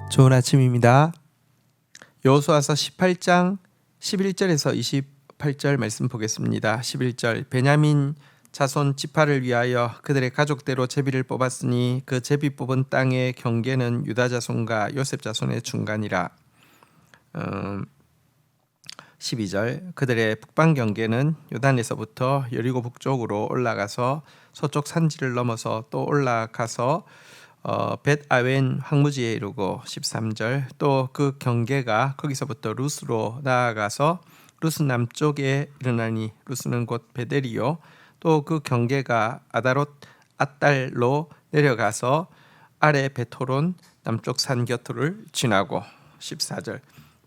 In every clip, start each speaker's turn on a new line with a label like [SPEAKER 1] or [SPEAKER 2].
[SPEAKER 1] 좋은 아침입니다. 여호수아서 18장 11절에서 28절 말씀 보겠습니다. 11절 베냐민 자손 지파를 위하여 그들의 가족대로 제비를 뽑았으니 그 제비 뽑은 땅의 경계는 유다 자손과 요셉 자손의 중간이라. 12절 그들의 북방 경계는 요단에서부터 여리고 북쪽으로 올라가서 서쪽 산지를 넘어서 또 올라가서 벳아웬 황무지에 이르고 13절 또 그 경계가 거기서부터 루스로 나아가서 루스 남쪽에 이르나니 루스는 곧 베델이요 또 그 경계가 아다롯 앗달로 내려가서 아래 베토론 남쪽 산 곁을 지나고 14절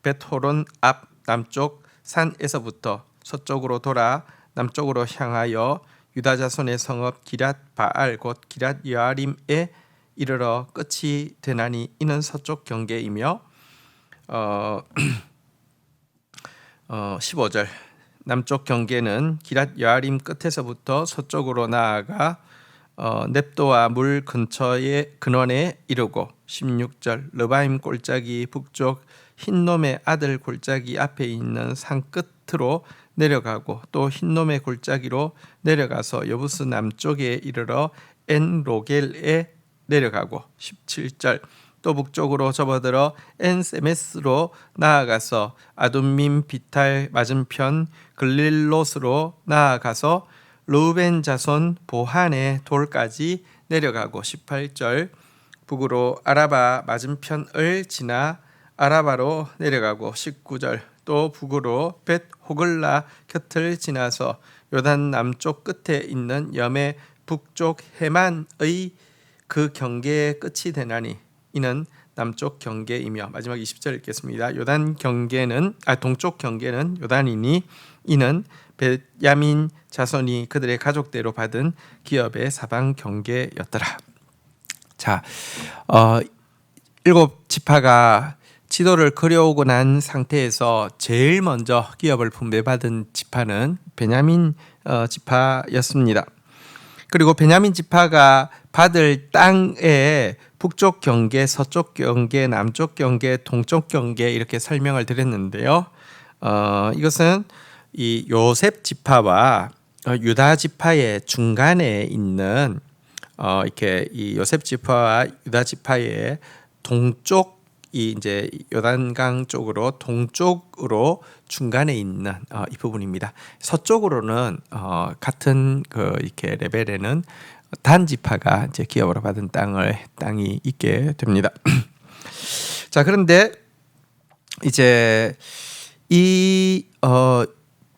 [SPEAKER 1] 베토론 앞 남쪽 산에서부터 서쪽으로 돌아 남쪽으로 향하여 유다 자손의 성읍 기랏 바알 곧 기랏 여아림에 이르러 끝이 되나니 이는 서쪽 경계이며 15절 남쪽 경계는 기랏 여아림 끝에서부터 서쪽으로 나아가 넵도와 물 근처의 근원에 이르고 16절 르바임 골짜기 북쪽 흰놈의 아들 골짜기 앞에 있는 산 끝으로 내려가고 또 흰놈의 골짜기로 내려가서 여부스 남쪽에 이르러 엔로겔에 내려가고 17절 또 북쪽으로 접어들어 엔세메스로 나아가서 아둠밈 비탈 맞은편 글릴롯으로 나아가서 르우벤 자손 보한의 돌까지 내려가고 18절 북으로 아라바 맞은편을 지나 아라바로 내려가고 19절 또 북으로 벳 호글라 곁을 지나서 요단 남쪽 끝에 있는 염의 북쪽 해만의 그 경계의 끝이 되나니 이는 남쪽 경계이며 마지막 20절 읽겠습니다. 요단 경계는 동쪽 경계는 요단이니 이는 베냐민 자손이 그들의 가족대로 받은 기업의 사방 경계였더라. 자, 7지파가 지도를 그려오고 난 상태에서 제일 먼저 기업을 분배받은 지파는 베냐민 지파였습니다. 그리고 베냐민 지파가 받을 땅의 북쪽 경계, 서쪽 경계, 남쪽 경계, 동쪽 경계 이렇게 설명을 드렸는데요. 이것은 이 요셉 지파와 유다 지파의 중간에 있는 이렇게 이 요셉 지파와 유다 지파의 동쪽 이 이제 요단강 쪽으로 동쪽으로 중간에 있는 이 부분입니다. 서쪽으로는 같은 그 이렇게 레벨에는 단 지파가 이제 기업으로 받은 땅이 있게 됩니다. 자, 그런데 이제 이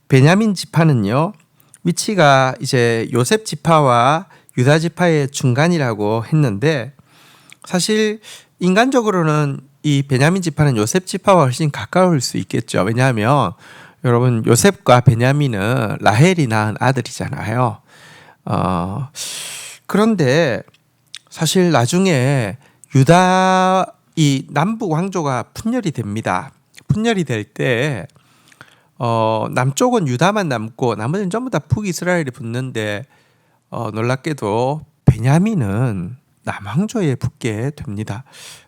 [SPEAKER 1] 베냐민 지파는요 위치가 이제 요셉 지파와 유다 지파의 중간이라고 했는데 사실 인간적으로는 이 베냐민 지파는 요셉 지파와 훨씬 가까울 수 있겠죠. 왜냐하면 여러분 요셉과 베냐민은 라헬이 낳은 아들이잖아요. 그런데 사실 나중에 유다 이 남북 왕조가 분열이 됩니다. 분열이 될 때 남쪽은 유다만 남고 나머지는 전부 다 북이스라엘이 붙는데 놀랍게도 베냐민은 남왕조에 붙게 됩니다.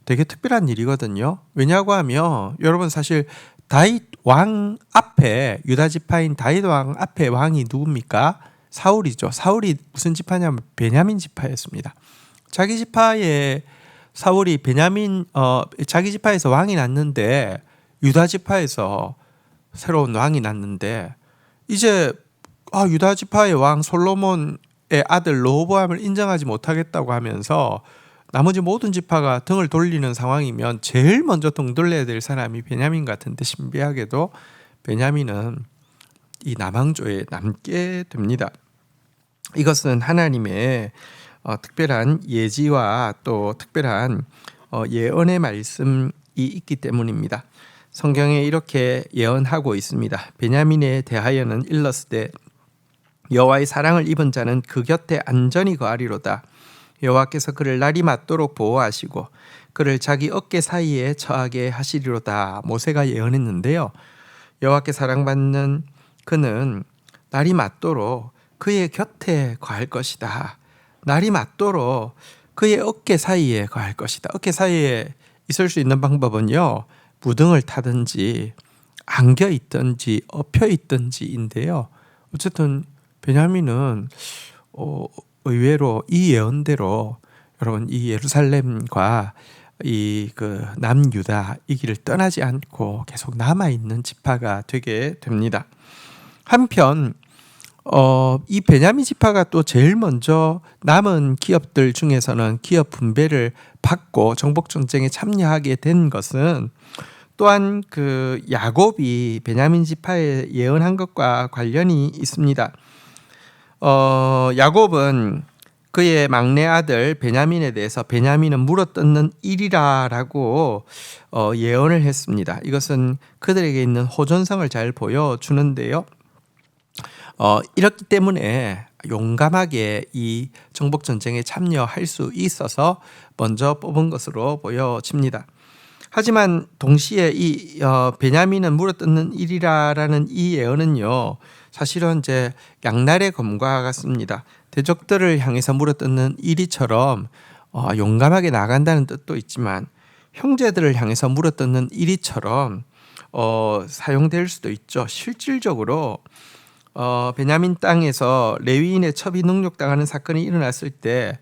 [SPEAKER 1] 되게 특별한 일이거든요. 왜냐고 하면 여러분 사실 다윗 왕 앞에 유다 지파인 다윗 왕 앞에 왕이 누굽니까? 사울이죠. 사울이 무슨 지파냐면 베냐민 지파였습니다. 자기 지파의 사울이 자기 지파에서 왕이 났는데 유다 지파에서 새로운 왕이 났는데 이제 유다 지파의 왕 솔로몬의 아들 르호보암을 인정하지 못하겠다고 하면서 나머지 모든 지파가 등을 돌리는 상황이면 제일 먼저 등 돌려야 될 사람이 베냐민 같은데 신비하게도 베냐민은 이 남왕조에 남게 됩니다. 이것은 하나님의 특별한 예지와 또 특별한 예언의 말씀이 있기 때문입니다. 성경에 이렇게 예언하고 있습니다. 베냐민에 대하여는 일렀으되 여호와의 사랑을 입은 자는 그 곁에 안전히 거하리로다. 여호와께서 그를 날이 맞도록 보호하시고 그를 자기 어깨 사이에 처하게 하시리로다. 모세가 예언했는데요. 여호와께 사랑받는 그는 날이 맞도록 그의 곁에 거할 것이다. 날이 맞도록 그의 어깨 사이에 거할 것이다. 어깨 사이에 있을 수 있는 방법은요, 무등을 타든지 안겨 있든지 엎혀 있든지인데요. 어쨌든 베냐민은 의외로 이 예언대로 여러분 이 예루살렘과 이 그 남유다 이 길을 떠나지 않고 계속 남아 있는 지파가 되게 됩니다. 한편 이 베냐민 지파가 또 제일 먼저 남은 기업들 중에서는 기업 분배를 받고 정복 전쟁에 참여하게 된 것은 또한 그 야곱이 베냐민 지파에 예언한 것과 관련이 있습니다. 야곱은 그의 막내 아들 베냐민에 대해서 베냐민은 물어뜯는 일이라라고 예언을 했습니다. 이것은 그들에게 있는 호전성을 잘 보여주는데요. 이렇기 때문에 용감하게 이 정복 전쟁에 참여할 수 있어서 먼저 뽑은 것으로 보여집니다. 하지만 동시에 이 베냐민은 물어뜯는 일이라라는 이 예언은요, 사실은 이제 양날의 검과 같습니다. 대적들을 향해서 물어뜯는 일이처럼 용감하게 나간다는 뜻도 있지만 형제들을 향해서 물어뜯는 일이처럼 사용될 수도 있죠. 실질적으로 베냐민 땅에서 레위인의 첩이 능욕당하는 사건이 일어났을 때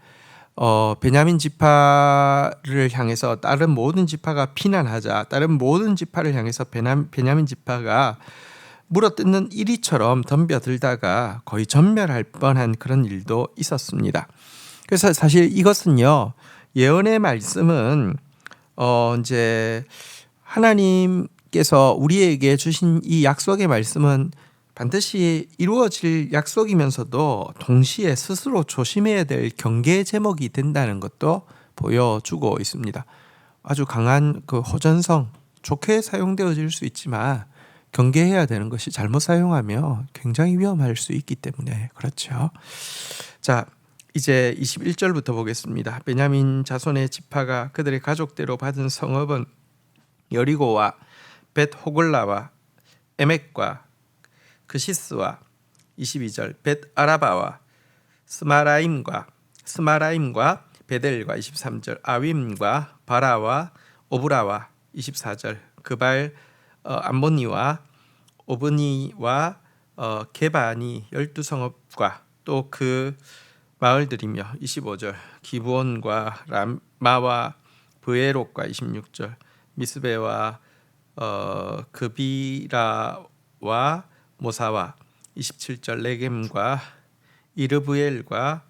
[SPEAKER 1] 베냐민 지파를 향해서 다른 모든 지파가 피난하자, 다른 모든 지파를 향해서 베냐민 지파가 물어뜯는 이리처럼 덤벼들다가 거의 전멸할 뻔한 그런 일도 있었습니다. 그래서 사실 이것은요, 예언의 말씀은 이제 하나님께서 우리에게 주신 이 약속의 말씀은 반드시 이루어질 약속이면서도 동시에 스스로 조심해야 될 경계의 제목이 된다는 것도 보여주고 있습니다. 아주 강한 그 호전성, 좋게 사용되어질 수 있지만 경계해야 되는 것이 잘못 사용하면 굉장히 위험할 수 있기 때문에 그렇죠. 자, 이제 21절부터 보겠습니다. 베냐민 자손의 지파가 그들의 가족대로 받은 성읍은 여리고와 벳 호글라와 에멕과 그시스와 22절 벳 아라바와 스마라임과 베델과 23절 아윈과 바라와 오브라와 24절 그발 암모니와 오브니와 게바니 12성읍과 또 그 마을들이며 25절 기브온과 람마와 브에롯과 26절 미스베와 그비라와 모사와 27절 레겜과 이르브엘과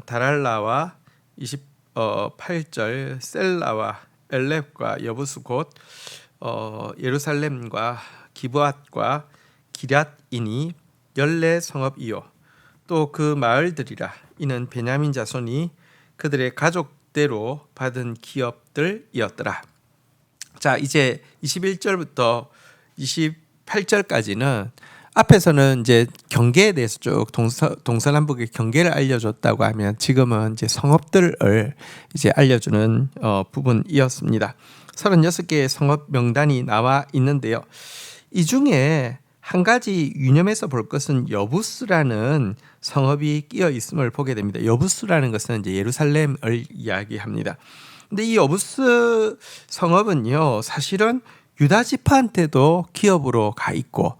[SPEAKER 1] 다랄라와 28절 셀라와 엘렙과 여부스 곧 예루살렘과 기브앗과 기럇이니 14성읍이요 또 그 마을들이라. 이는 베냐민 자손이 그들의 가족대로 받은 기업들이었더라. 자, 이제 21절부터 28절까지는 앞에서는 이제 경계에 대해서 쭉 동서남북의 경계를 알려줬다고 하면 지금은 이제 성읍들을 이제 알려주는 부분이었습니다. 36개의 성읍 명단이 나와 있는데요. 이 중에 한 가지 유념해서 볼 것은 여부스라는 성읍이 끼어 있음을 보게 됩니다. 여부스라는 것은 이제 예루살렘을 이야기합니다. 근데 이 여부스 성읍은요, 사실은 유다 지파한테도 기업으로 가 있고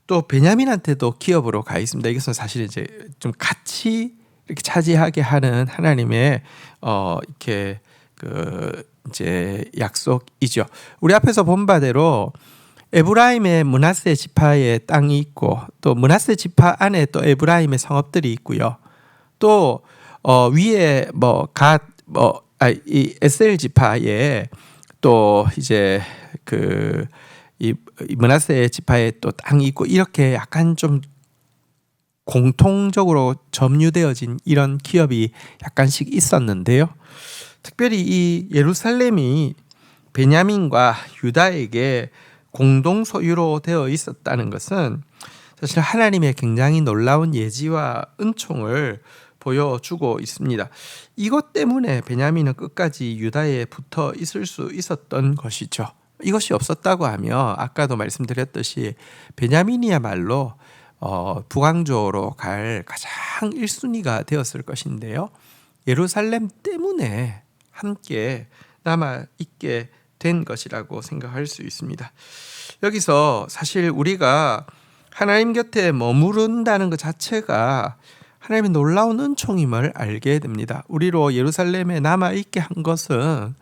[SPEAKER 1] 또 베냐민한테도 기업으로 가 있습니다. 이것은 사실 이제 좀 같이 이렇게 차지하게 하는 하나님의 이렇게 그 이제 약속이죠. 우리 앞에서 본 바대로 에브라임의 므낫세 지파의 땅이 있고 또 므낫세 지파 안에 또 에브라임의 성읍들이 있고요. 또 위에 이 에셀 지파에 또 이제 그 이 므낫세 지파에 또 땅이 있고 이렇게 약간 좀 공통적으로 점유되어진 이런 기업이 약간씩 있었는데요. 특별히 이 예루살렘이 베냐민과 유다에게 공동 소유로 되어 있었다는 것은 사실 하나님의 굉장히 놀라운 예지와 은총을 보여주고 있습니다. 이것 때문에 베냐민은 끝까지 유다에 붙어 있을 수 있었던 것이죠. 이것이 없었다고 하면 아까도 말씀드렸듯이 베냐민이야말로 북왕조로 갈 가장 1순위가 되었을 것인데요. 예루살렘 때문에 함께 남아 있게 된 것이라고 생각할 수 있습니다. 여기서 사실 우리가 하나님 곁에 머무른다는 것 자체가 하나님의 놀라운 은총임을 알게 됩니다. 우리로 예루살렘에 남아 있게 한 것은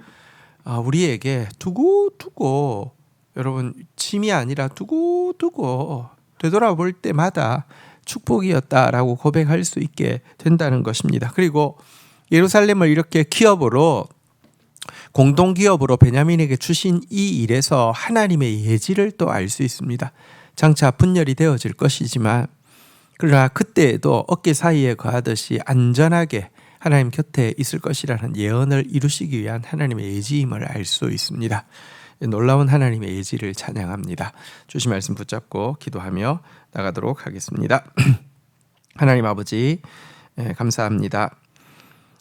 [SPEAKER 1] 우리에게 두고두고, 여러분, 짐이 아니라 두고두고 되돌아볼 때마다 축복이었다라고 고백할 수 있게 된다는 것입니다. 그리고 예루살렘을 이렇게 기업으로, 공동기업으로 베냐민에게 주신 이 일에서 하나님의 예지를 또 알 수 있습니다. 장차 분열이 되어질 것이지만 그러나 그때에도 어깨 사이에 거하듯이 안전하게 하나님 곁에 있을 것이라는 예언을 이루시기 위한 하나님의 예지임을 알 수 있습니다. 놀라운 하나님의 예지를 찬양합니다. 주신 말씀 붙잡고 기도하며 나가도록 하겠습니다. 하나님 아버지, 감사합니다.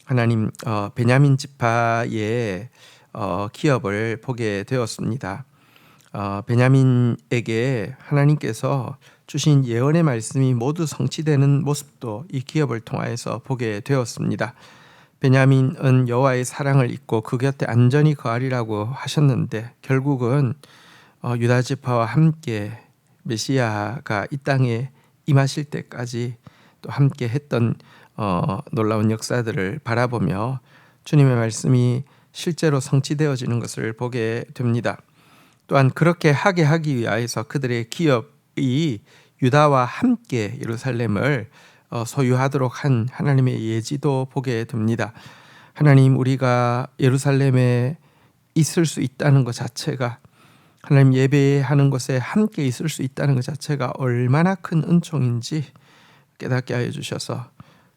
[SPEAKER 1] 하나님, 베냐민 지파의 기업을 보게 되었습니다. 베냐민에게 하나님께서 주신 예언의 말씀이 모두 성취되는 모습도 이 기업을 통하여서 보게 되었습니다. 베냐민은 여호와의 사랑을 잊고 그 곁에 안전히 거하리라고 하셨는데 결국은 유다 지파와 함께 메시아가 이 땅에 임하실 때까지 또 함께 했던 놀라운 역사들을 바라보며 주님의 말씀이 실제로 성취되어지는 것을 보게 됩니다. 또한 그렇게 하게 하기 위하여서 그들의 기업이 유다와 함께 예루살렘을 소유하도록 한 하나님의 예지도 보게 됩니다. 하나님, 우리가 예루살렘에 있을 수 있다는 것 자체가, 하나님 예배하는 곳에 함께 있을 수 있다는 것 자체가 얼마나 큰 은총인지 깨닫게 하여 주셔서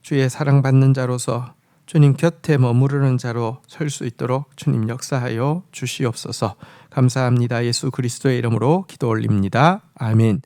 [SPEAKER 1] 주의 사랑받는 자로서 주님 곁에 머무르는 자로 설 수 있도록 주님 역사하여 주시옵소서. 감사합니다. 예수 그리스도의 이름으로 기도 올립니다. 아멘.